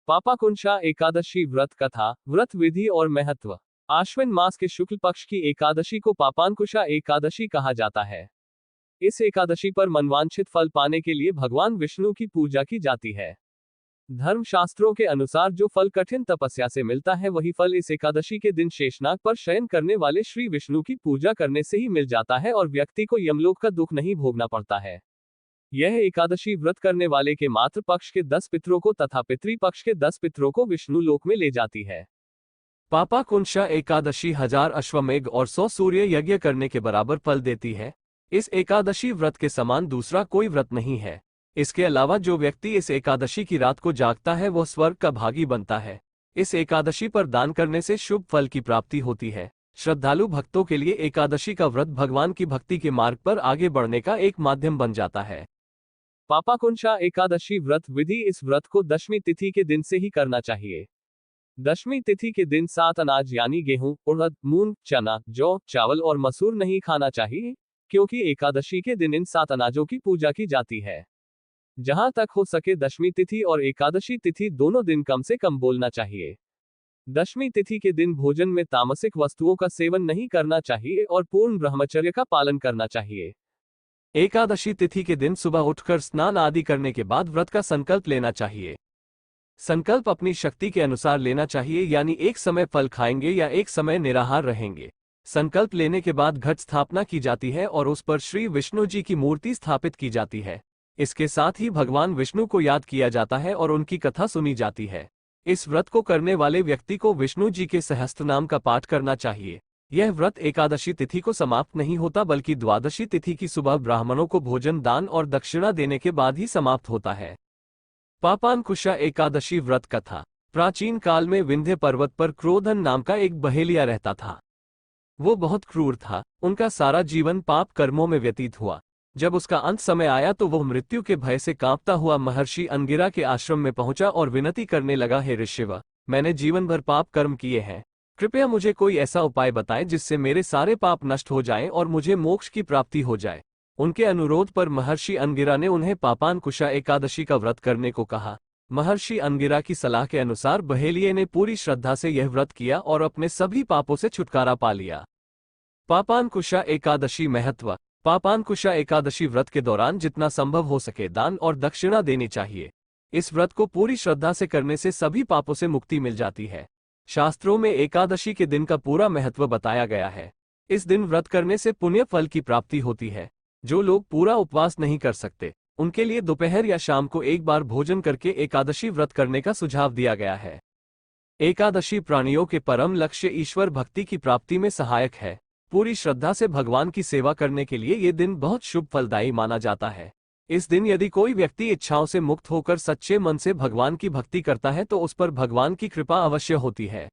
पापाकुंशा एकादशी व्रत कथा, व्रत विधि और महत्व। आश्विन मास के शुक्ल पक्ष की एकादशी को पापांकुशा एकादशी कहा जाता है। इस एकादशी पर मनवांछित फल पाने के लिए भगवान विष्णु की पूजा की जाती है। धर्म शास्त्रों के अनुसार जो फल कठिन तपस्या से मिलता है वही फल इस एकादशी के दिन शेषनाग पर शयन करने वाले श्री विष्णु की पूजा करने से ही मिल जाता है और व्यक्ति को यमलोक का दुख नहीं भोगना पड़ता है। यह एकादशी व्रत करने वाले के मातृ पक्ष के 10 पितरों को तथा पितृ पक्ष के 10 पितरों को विष्णु लोक में ले जाती है। पापाकुंशा एकादशी 1000 अश्वमेघ और 100 सूर्य यज्ञ करने के बराबर फल देती है। इस एकादशी व्रत के समान दूसरा कोई व्रत नहीं है। इसके अलावा जो व्यक्ति इस एकादशी की रात को जागता है वह स्वर्ग का भागी बनता है। इस एकादशी पर दान करने से शुभ फल की प्राप्ति होती है। श्रद्धालु भक्तों के लिए एकादशी का व्रत भगवान की भक्ति के मार्ग पर आगे बढ़ने का एक माध्यम बन जाता है। पापाकुंशा एकादशी व्रत विधि। इस व्रत को दशमी तिथि के दिन से ही करना चाहिए। दशमी तिथि के दिन 7 अनाज यानी गेहूं, उड़द, मूंग, चना, जौ, चावल और मसूर नहीं खाना चाहिए, क्योंकि एकादशी के दिन इन 7 अनाजों की पूजा की जाती है। जहां तक हो सके दशमी तिथि और एकादशी तिथि दोनों दिन कम से कम बोलना चाहिए। दशमी तिथि के दिन भोजन में तामसिक वस्तुओं का सेवन नहीं करना चाहिए और पूर्ण ब्रह्मचर्य का पालन करना चाहिए। एकादशी तिथि के दिन सुबह उठकर स्नान आदि करने के बाद व्रत का संकल्प लेना चाहिए। संकल्प अपनी शक्ति के अनुसार लेना चाहिए, यानी एक समय फल खाएंगे या एक समय निराहार रहेंगे। संकल्प लेने के बाद घट स्थापना की जाती है और उस पर श्री विष्णु जी की मूर्ति स्थापित की जाती है। इसके साथ ही भगवान विष्णु को याद किया जाता है और उनकी कथा सुनी जाती है। इस व्रत को करने वाले व्यक्ति को विष्णु जी के सहस्त्रनाम का पाठ करना चाहिए। यह व्रत एकादशी तिथि को समाप्त नहीं होता, बल्कि द्वादशी तिथि की सुबह ब्राह्मणों को भोजन, दान और दक्षिणा देने के बाद ही समाप्त होता है। पापांकुशा एकादशी व्रत कथा। प्राचीन काल में विंध्य पर्वत पर क्रोधन नाम का एक बहेलिया रहता था। वो बहुत क्रूर था। उनका सारा जीवन पाप कर्मों में व्यतीत हुआ। जब उसका अंत समय आया तो वह मृत्यु के भय से कांपता हुआ महर्षि अंगिरा के आश्रम में पहुंचा और विनती करने लगा, हे ऋषिवर, मैंने जीवन भर पाप कर्म किए हैं। कृपया मुझे कोई ऐसा उपाय बताएं जिससे मेरे सारे पाप नष्ट हो जाएं और मुझे मोक्ष की प्राप्ति हो जाए। उनके अनुरोध पर महर्षि अंगिरा ने उन्हें पापांकुशा एकादशी का व्रत करने को कहा। महर्षि अंगिरा की सलाह के अनुसार बहेलिये ने पूरी श्रद्धा से यह व्रत किया और अपने सभी पापों से छुटकारा पा लिया। पापांकुशा एकादशी महत्व। पापांकुशा एकादशी व्रत के दौरान जितना संभव हो सके दान और दक्षिणा देनी चाहिए। इस व्रत को पूरी श्रद्धा से करने से सभी पापों से मुक्ति मिल जाती है। शास्त्रों में एकादशी के दिन का पूरा महत्व बताया गया है। इस दिन व्रत करने से पुण्य फल की प्राप्ति होती है। जो लोग पूरा उपवास नहीं कर सकते उनके लिए दोपहर या शाम को एक बार भोजन करके एकादशी व्रत करने का सुझाव दिया गया है। एकादशी प्राणियों के परम लक्ष्य ईश्वर भक्ति की प्राप्ति में सहायक है। पूरी श्रद्धा से भगवान की सेवा करने के लिए ये दिन बहुत शुभ फलदायी माना जाता है। इस दिन यदि कोई व्यक्ति इच्छाओं से मुक्त होकर सच्चे मन से भगवान की भक्ति करता है तो उस पर भगवान की कृपा अवश्य होती है।